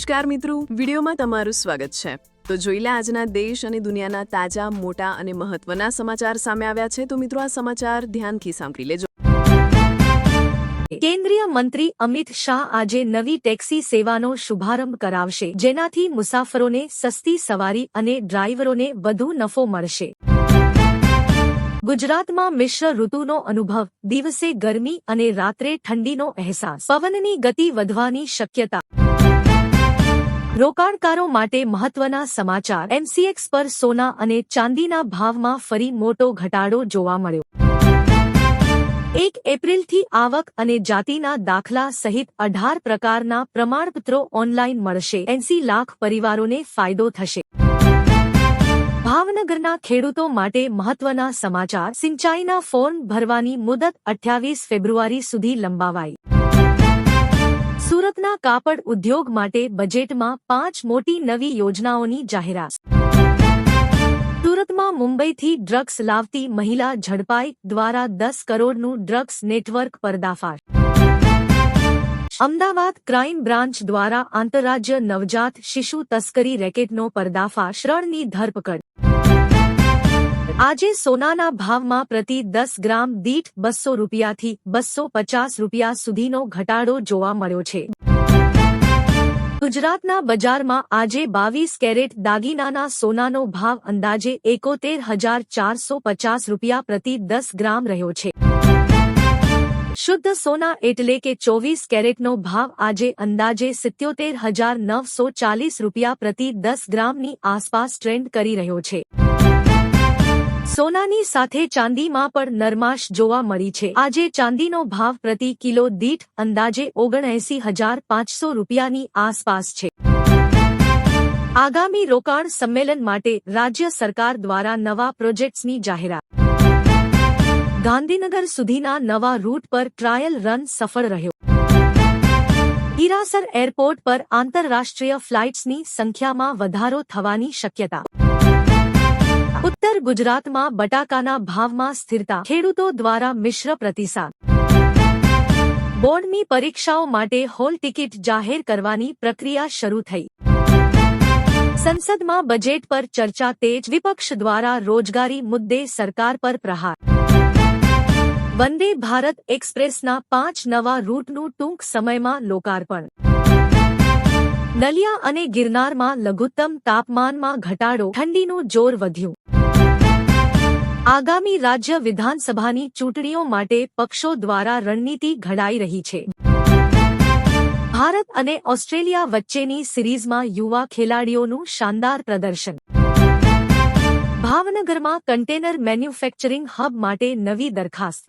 નમસ્કાર મિત્રો, વિડીયોમાં તમારું સ્વાગત છે। તો જોઈ લે આજના દેશ અને દુનિયાના તાજા, મોટા અને મહત્વના સમાચાર સામે આવ્યા છે। તો મિત્રો, આ સમાચાર ધ્યાનથી સાંભળી લેજો। કેન્દ્રીય મંત્રી અમિત શાહ આજે નવી ટેક્સી સેવાનો શુભારંભ કરાવશે, જેનાથી મુસાફરોને સસ્તી સવારી અને ડ્રાઈવરોને વધુ નફો મળશે। ગુજરાતમાં મિશ્ર ઋતુનો અનુભવ, દિવસે ગરમી અને રાત્રે ઠંડીનો અહેસાસ, પવનની ગતિ વધવાની શક્યતા। રોકાણકારો માટે મહત્વના સમાચાર, એમસીએક્સ પર સોના અને ચાંદીના ભાવમાં ફરી મોટો ઘટાડો જોવા મળ્યો। 1 એપ્રિલથી આવક અને જાતિના દાખલા સહિત 18 પ્રકારના પ્રમાણપત્રો ઓનલાઈન મળશે। 80 લાખ પરિવારોને ફાયદો થશે। ભાવનગરના ખેડૂતો માટે મહત્વના સમાચાર, સિંચાઈના ફોર્મ ભરવાની મુદત 28 ફેબ્રુઆરી સુધી લંબાવાઈ। સુરતના કાપડ ઉદ્યોગ માટે બજેટમાં 5 મોટી નવી યોજનાઓની જાહેરાત। સુરતમાં મુંબઈથી ડ્રગ્સ લાવતી મહિલા ઝડપાઈ, દ્વારા 10 કરોડનું ડ્રગ્સ નેટવર્ક પર્દાફાશ। અમદાવાદ ક્રાઇમ બ્રાન્ચ દ્વારા આંતરરાજ્ય નવજાત શિશુ તસ્કરી રેકેટનો પર્દાફાશ, 3ની ધરપકડ। આજે સોનાના ભાવમાં પ્રતિ 10 ગ્રામ દીઠ 200 રૂપિયાથી 250 રૂપિયા સુધીનો ઘટાડો જોવા મળ્યો છે। ગુજરાતના બજારમાં આજે 22 કેરેટ દાગીનાના સોનાનો ભાવ અંદાજે 71,450 રૂપિયા પ્રતિ 10 ગ્રામ રહ્યો છે। શુદ્ધ સોના એટલે કે 24 કેરેટનો ભાવ આજે અંદાજે 77,940 રૂપિયા પ્રતિ 10 ગ્રામની આસપાસ ટ્રેન્ડ કરી રહ્યો છે। સોનાની સાથે ચાંદીમાં પણ નરમાશ જોવા મળી છે। આજે ચાંદીનો ભાવ પ્રતિ કિલો દીઠ અંદાજે 79,500 રૂપિયાની આસપાસ છે। આગામી રોકાણ સંમેલન માટે રાજ્ય સરકાર દ્વારા નવા પ્રોજેક્ટ્સની જાહેરાત। ગાંધીનગર સુધીના નવા રૂટ પર ટ્રાયલ રન સફળ રહ્યો। હીરાસર એરપોર્ટ પર આંતરરાષ્ટ્રીય ફ્લાઇટ્સની સંખ્યામાં વધારો થવાની શક્યતા। ઉત્તર ગુજરાતમાં બટાકાના ભાવમાં સ્થિરતા, ખેડૂતો દ્વારા મિશ્ર પ્રતિસાદ। બોર્ડની પરીક્ષાઓ માટે હોલ ટિકિટ જાહેર કરવાની પ્રક્રિયા શરૂ થઈ। સંસદમાં બજેટ પર ચર્ચા તેજ, વિપક્ષ દ્વારા રોજગારી મુદ્દે સરકાર પર પ્રહાર। વંદે ભારત એક્સપ્રેસના 5 નવા રૂટનું ટૂંક સમયમાં લોકાર્પણ। નલિયા અને ગિરનારમાં લઘુત્તમ તાપમાનમાં ઘટાડો, ઠંડીનું જોર વધ્યું। આગામી રાજ્ય વિધાનસભાની ચૂંટણીઓ માટે પક્ષો દ્વારા રણનીતિ ઘડાઈ રહી છે। ભારત અને ઓસ્ટ્રેલિયા વચ્ચેની સિરીઝમાં યુવા ખેલાડીઓનું શાનદાર પ્રદર્શન। ભાવનગરમાં કન્ટેનર મેન્યુફેક્ચરિંગ હબ માટે નવી દરખાસ્ત।